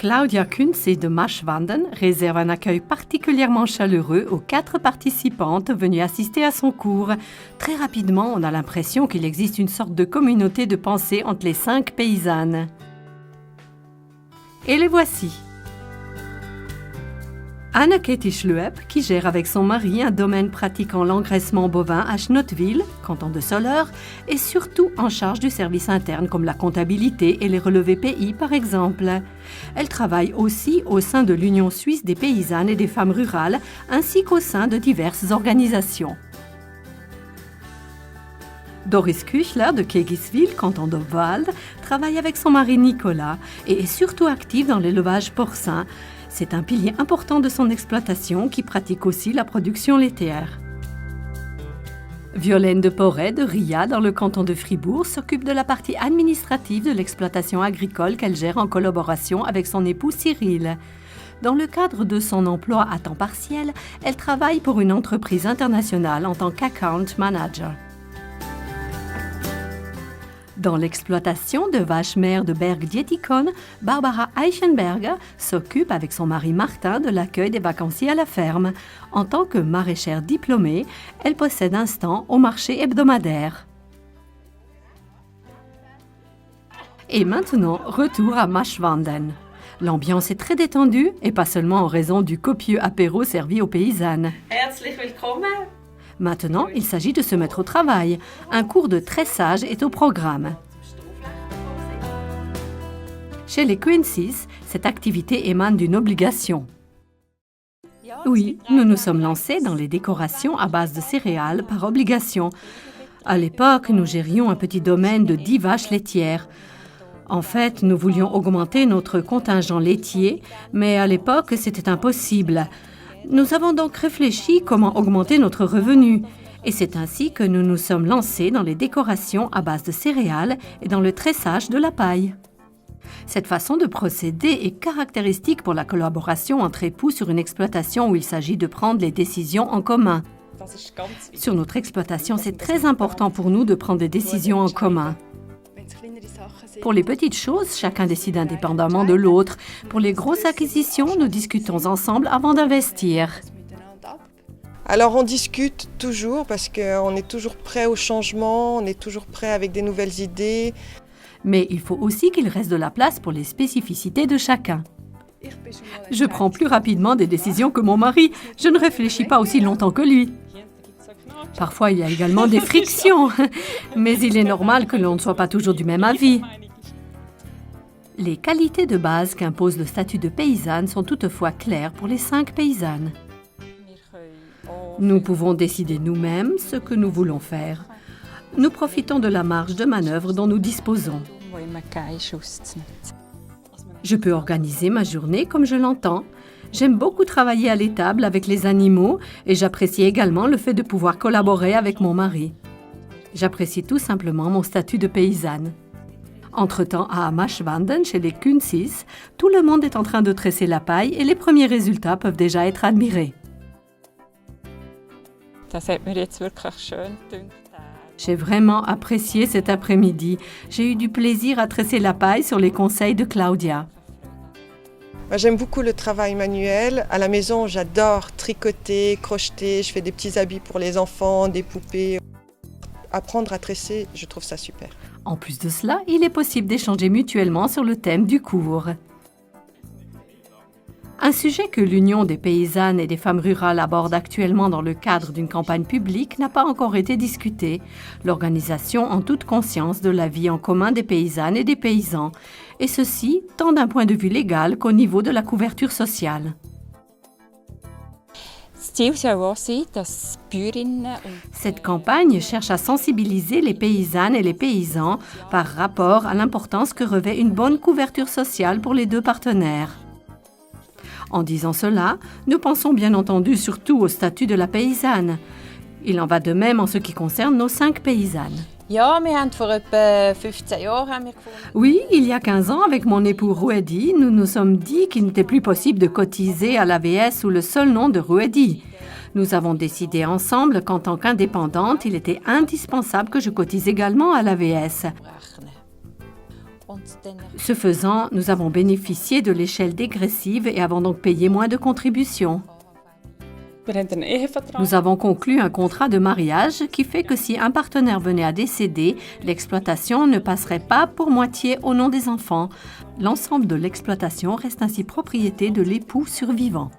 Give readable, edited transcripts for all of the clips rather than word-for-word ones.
Claudia Kunze de Maschwanden réserve un accueil particulièrement chaleureux aux 4 participantes venues assister à son cours. Très rapidement, on a l'impression qu'il existe une sorte de communauté de pensée entre les 5 paysannes. Et les voici. Anna-Katie Schluep, qui gère avec son mari un domaine pratiquant l'engraissement bovin à Schnottwil, canton de Soleure, est surtout en charge du service interne comme la comptabilité et les relevés pays par exemple. Elle travaille aussi au sein de l'Union suisse des paysannes et des femmes rurales, ainsi qu'au sein de diverses organisations. Doris Küchler de Kegiswil, canton d'Obwald, travaille avec son mari Nicolas et est surtout active dans l'élevage porcin. C'est un pilier important de son exploitation qui pratique aussi la production laitière. Violaine de Porret de Ria, dans le canton de Fribourg, s'occupe de la partie administrative de l'exploitation agricole qu'elle gère en collaboration avec son époux Cyril. Dans le cadre de son emploi à temps partiel, elle travaille pour une entreprise internationale en tant qu'account manager. Dans l'exploitation de vaches mères de Berg-Dietikon, Barbara Eichenberger s'occupe avec son mari Martin de l'accueil des vacanciers à la ferme. En tant que maraîchère diplômée, elle possède un stand au marché hebdomadaire. Et maintenant, retour à Maschwanden. L'ambiance est très détendue et pas seulement en raison du copieux apéro servi aux paysannes. Herzlich willkommen. Maintenant, il s'agit de se mettre au travail. Un cours de tressage est au programme. Chez les Kunzes, cette activité émane d'une obligation. Oui, nous nous sommes lancés dans les décorations à base de céréales par obligation. À l'époque, nous gérions un petit domaine de 10 vaches laitières. En fait, nous voulions augmenter notre contingent laitier, mais à l'époque, c'était impossible. Nous avons donc réfléchi comment augmenter notre revenu. Et c'est ainsi que nous nous sommes lancés dans les décorations à base de céréales et dans le tressage de la paille. Cette façon de procéder est caractéristique pour la collaboration entre époux sur une exploitation où il s'agit de prendre les décisions en commun. Sur notre exploitation, c'est très important pour nous de prendre des décisions en commun. Pour les petites choses, chacun décide indépendamment de l'autre. Pour les grosses acquisitions, nous discutons ensemble avant d'investir. Alors on discute toujours parce qu'on est toujours prêt au changement, on est toujours prêt avec des nouvelles idées. Mais il faut aussi qu'il reste de la place pour les spécificités de chacun. Je prends plus rapidement des décisions que mon mari. Je ne réfléchis pas aussi longtemps que lui. Parfois, il y a également des frictions, mais il est normal que l'on ne soit pas toujours du même avis. Les qualités de base qu'impose le statut de paysanne sont toutefois claires pour les 5 paysannes. Nous pouvons décider nous-mêmes ce que nous voulons faire. Nous profitons de la marge de manœuvre dont nous disposons. Je peux organiser ma journée comme je l'entends. J'aime beaucoup travailler à l'étable avec les animaux et j'apprécie également le fait de pouvoir collaborer avec mon mari. J'apprécie tout simplement mon statut de paysanne. Entre-temps, à Maschwanden, chez les Kunzes, tout le monde est en train de tresser la paille et les premiers résultats peuvent déjà être admirés. J'ai vraiment apprécié cet après-midi. J'ai eu du plaisir à tresser la paille sur les conseils de Claudia. Moi, j'aime beaucoup le travail manuel. À la maison, j'adore tricoter, crocheter. Je fais des petits habits pour les enfants, des poupées. Apprendre à tresser, je trouve ça super. En plus de cela, il est possible d'échanger mutuellement sur le thème du cours. Un sujet que l'Union des paysannes et des femmes rurales aborde actuellement dans le cadre d'une campagne publique n'a pas encore été discuté. L'organisation en toute conscience de la vie en commun des paysannes et des paysans, et ceci tant d'un point de vue légal qu'au niveau de la couverture sociale. Cette campagne cherche à sensibiliser les paysannes et les paysans par rapport à l'importance que revêt une bonne couverture sociale pour les 2 partenaires. En disant cela, nous pensons bien entendu surtout au statut de la paysanne. Il en va de même en ce qui concerne nos 5 paysannes. Oui, il y a 15 ans, avec mon époux Ruedi, nous nous sommes dit qu'il n'était plus possible de cotiser à l'AVS sous le seul nom de Ruedi. Nous avons décidé ensemble qu'en tant qu'indépendante, il était indispensable que je cotise également à l'AVS. Ce faisant, nous avons bénéficié de l'échelle dégressive et avons donc payé moins de contributions. Nous avons conclu un contrat de mariage qui fait que si un partenaire venait à décéder, l'exploitation ne passerait pas pour moitié au nom des enfants. L'ensemble de l'exploitation reste ainsi propriété de l'époux survivant.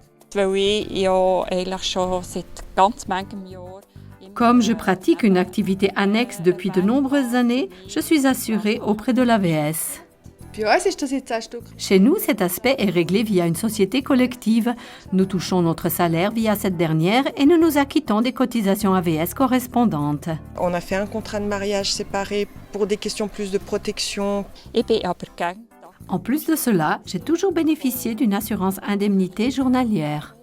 Comme je pratique une activité annexe depuis de nombreuses années, je suis assurée auprès de l'AVS. Chez nous, cet aspect est réglé via une société collective. Nous touchons notre salaire via cette dernière et nous nous acquittons des cotisations AVS correspondantes. On a fait un contrat de mariage séparé pour des questions plus de protection. En plus de cela, j'ai toujours bénéficié d'une assurance indemnité journalière.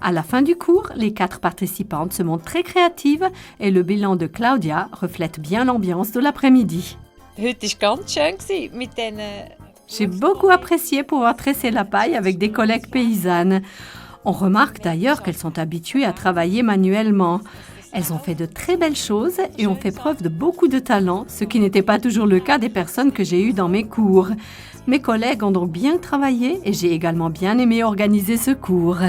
À la fin du cours, les 4 participantes se montrent très créatives et le bilan de Claudia reflète bien l'ambiance de l'après-midi. J'ai beaucoup apprécié pouvoir tresser la paille avec des collègues paysannes. On remarque d'ailleurs qu'elles sont habituées à travailler manuellement. Elles ont fait de très belles choses et ont fait preuve de beaucoup de talent, ce qui n'était pas toujours le cas des personnes que j'ai eues dans mes cours. Mes collègues ont donc bien travaillé et j'ai également bien aimé organiser ce cours.